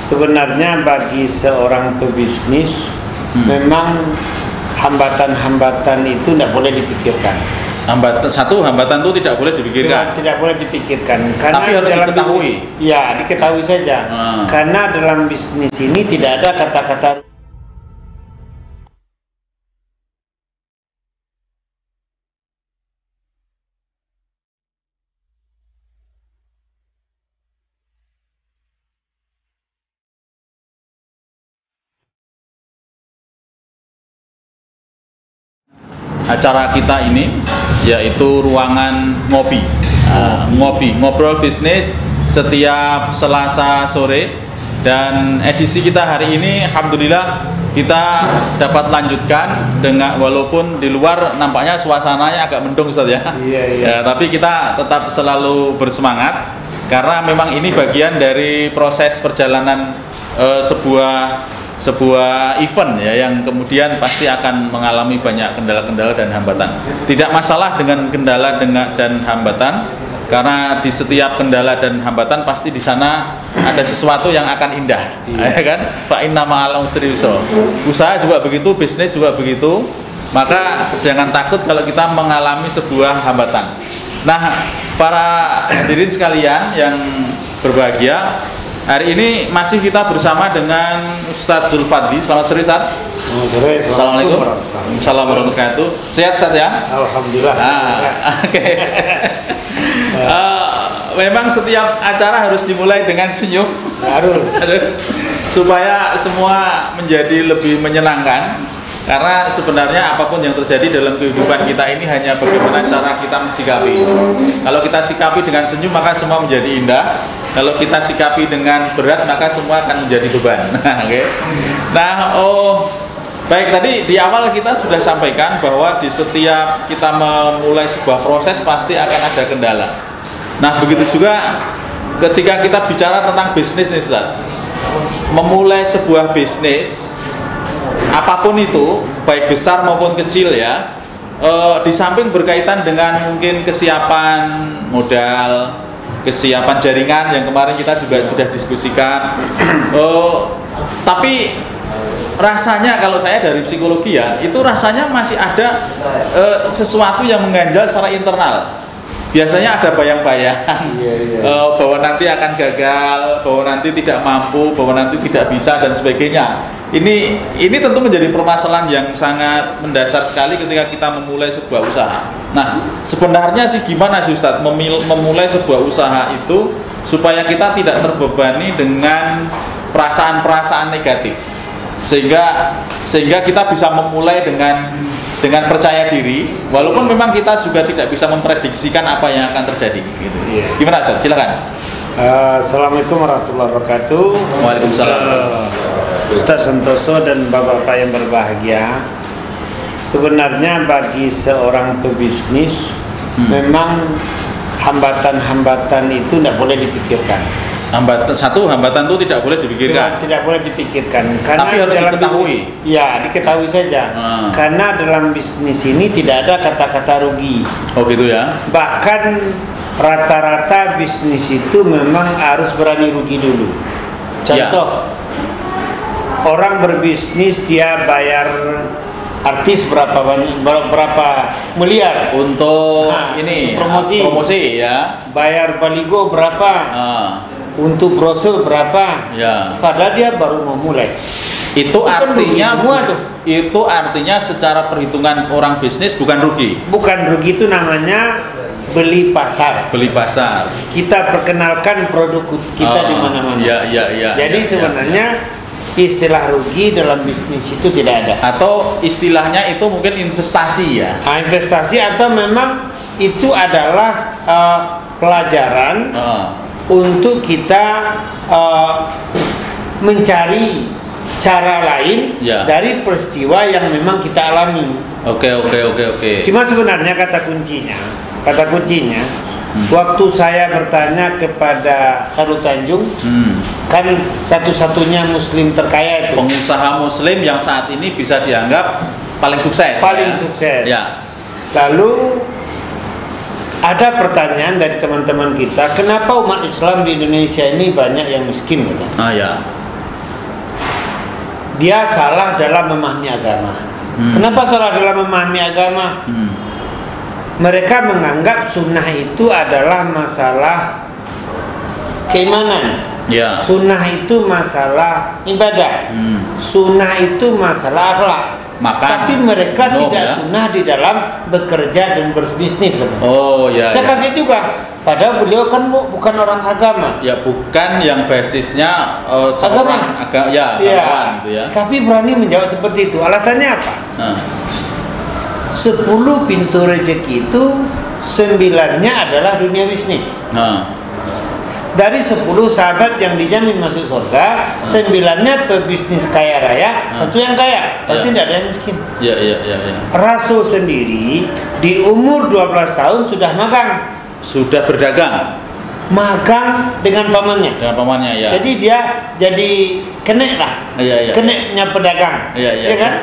Sebenarnya bagi seorang pebisnis memang hambatan-hambatan itu tidak boleh dipikirkan. Hambatan itu tidak boleh dipikirkan. Tidak boleh dipikirkan. Karena tapi harus diketahui. Ya, diketahui saja. Karena dalam bisnis ini tidak ada kata-kata acara kita ini yaitu ruangan ngopi. Ngobrol bisnis setiap Selasa sore, dan edisi kita hari ini alhamdulillah kita dapat lanjutkan dengan, walaupun di luar nampaknya suasananya agak mendung Ustaz ya. Iya. Tapi kita tetap selalu bersemangat karena memang ini bagian dari proses perjalanan sebuah event ya, yang kemudian pasti akan mengalami banyak kendala-kendala dan hambatan. Tidak masalah dengan kendala dan hambatan, karena di setiap kendala dan hambatan pasti di sana ada sesuatu yang akan indah, ya kan? Fa inna ma'al usri yusra. Usaha juga begitu, bisnis juga begitu. Maka jangan takut kalau kita mengalami sebuah hambatan. Nah, para hadirin sekalian yang berbahagia, hari ini masih kita bersama dengan Ustadz Zulfadli. Selamat sore Ustadz. Selamat sore. Assalamualaikum. Assalamualaikum warahmatullahi wabarakatuh. Sehat Ustadz ya? Alhamdulillah. Oke. Memang setiap acara harus dimulai dengan senyum. Harus. Supaya semua menjadi lebih menyenangkan. Karena sebenarnya apapun yang terjadi dalam kehidupan kita ini hanya bagaimana cara kita mensikapi. Kalau kita sikapi dengan senyum maka semua menjadi indah. Kalau kita sikapi dengan berat maka semua akan menjadi beban. Oke. Nah, baik, tadi di awal kita sudah sampaikan bahwa di setiap kita memulai sebuah proses pasti akan ada kendala. Nah, begitu juga ketika kita bicara tentang bisnis nih Ustaz. Memulai sebuah bisnis apapun itu, baik besar maupun kecil ya, di samping berkaitan dengan mungkin kesiapan modal, kesiapan jaringan yang kemarin kita juga sudah diskusikan, tapi rasanya kalau saya dari psikologi ya, itu rasanya masih ada sesuatu yang mengganjal secara internal. Biasanya ada bayang-bayang bahwa nanti akan gagal, bahwa nanti tidak mampu, bahwa nanti tidak bisa dan sebagainya. Ini tentu menjadi permasalahan yang sangat mendasar sekali ketika kita memulai sebuah usaha. Nah, sebenarnya sih gimana sih Ustadz memulai sebuah usaha itu supaya kita tidak terbebani dengan perasaan-perasaan negatif, sehingga kita bisa memulai dengan percaya diri, walaupun memang kita juga tidak bisa memprediksikan apa yang akan terjadi gitu. Gimana Ustaz? Silakan. Assalamualaikum warahmatullahi wabarakatuh. Waalaikumsalam. Ustaz Santoso dan bapak-bapak yang berbahagia, sebenarnya bagi seorang pebisnis memang hambatan-hambatan itu tidak boleh dipikirkan. Hambatan itu tidak boleh dipikirkan. Tidak boleh dipikirkan. Karena tapi harus diketahui. Ya, diketahui saja. Karena dalam bisnis ini tidak ada kata-kata rugi. Oh gitu ya. Bahkan rata-rata bisnis itu memang harus berani rugi dulu. Contoh, orang berbisnis dia bayar artis berapa miliar untuk promosi ya. Bayar baligo berapa? Untuk brosur berapa? Padahal dia baru memulai. Itu artinya secara perhitungan orang bisnis bukan rugi. Bukan rugi, itu namanya beli pasar. Kita perkenalkan produk kita di mana-mana. Jadi sebenarnya istilah rugi dalam bisnis itu tidak ada. Atau istilahnya itu mungkin investasi ya. Investasi atau memang itu adalah pelajaran untuk kita mencari cara lain dari peristiwa yang memang kita alami. Oke. Cuma sebenarnya kata kuncinya waktu saya bertanya kepada Khairul Tanjung, kan satu-satunya muslim terkaya itu, pengusaha muslim yang saat ini bisa dianggap paling sukses. Sukses. Lalu ada pertanyaan dari teman-teman kita, kenapa umat Islam di Indonesia ini banyak yang miskin? dia salah dalam memahami agama. Kenapa salah dalam memahami agama? Mereka menganggap sunnah itu adalah masalah keimanan. Ya. Sunnah itu masalah ibadah. Sunnah itu masalah akhlak. Makan. Tapi mereka minum, tidak ya. sunnah di dalam bekerja dan berbisnis. Oh ya. Saya kaget juga. Padahal beliau kan bukan orang agama. Ya bukan yang basisnya seorang agama. Ya, agamawan gitu ya. Tapi berani menjawab seperti itu. Alasannya apa? 10 pintu rezeki itu 9-nya adalah dunia bisnis. Dari 10 sahabat yang dijamin masuk surga, 9-nya pebisnis kaya raya, 1 yang kaya. Berarti tidak ada yang miskin. Ya. Rasul sendiri di umur 12 tahun sudah magang. Sudah berdagang. Magang dengan pamannya. Dengan pamannya ya. Jadi dia jadi kenek lah. Iya. Keneknya pedagang. Iya kan?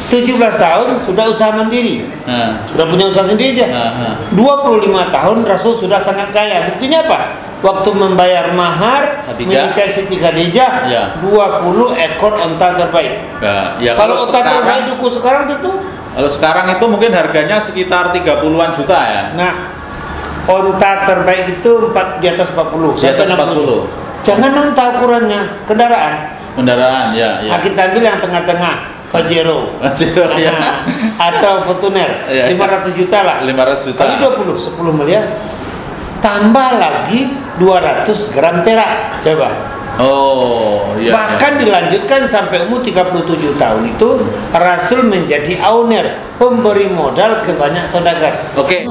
17 tahun sudah usaha mandiri. Sudah punya usaha sendiri dia. 25 tahun Rasul sudah sangat kaya. Buktinya apa? Waktu membayar mahar menikahi Siti Khadijah, 20 ekor onta terbaik. Ya, kalau onta terbaik duku sekarang tentu. Kalau sekarang itu mungkin harganya sekitar 30-an juta ya. Nah, onta terbaik itu di atas 40. Di atas 40. Jangan onta ukurannya, kendaraan, ya. Kita ambil yang tengah-tengah. Pajero ya. Atau Fortuner, 500 juta lah. 500 juta. Kali 20, 10 miliar. Tambah lagi 200 gram perak. Coba. Oh, iya. Bahkan dilanjutkan sampai umur 37 tahun itu Rasul menjadi owner, pemberi modal ke banyak saudagar. Oke.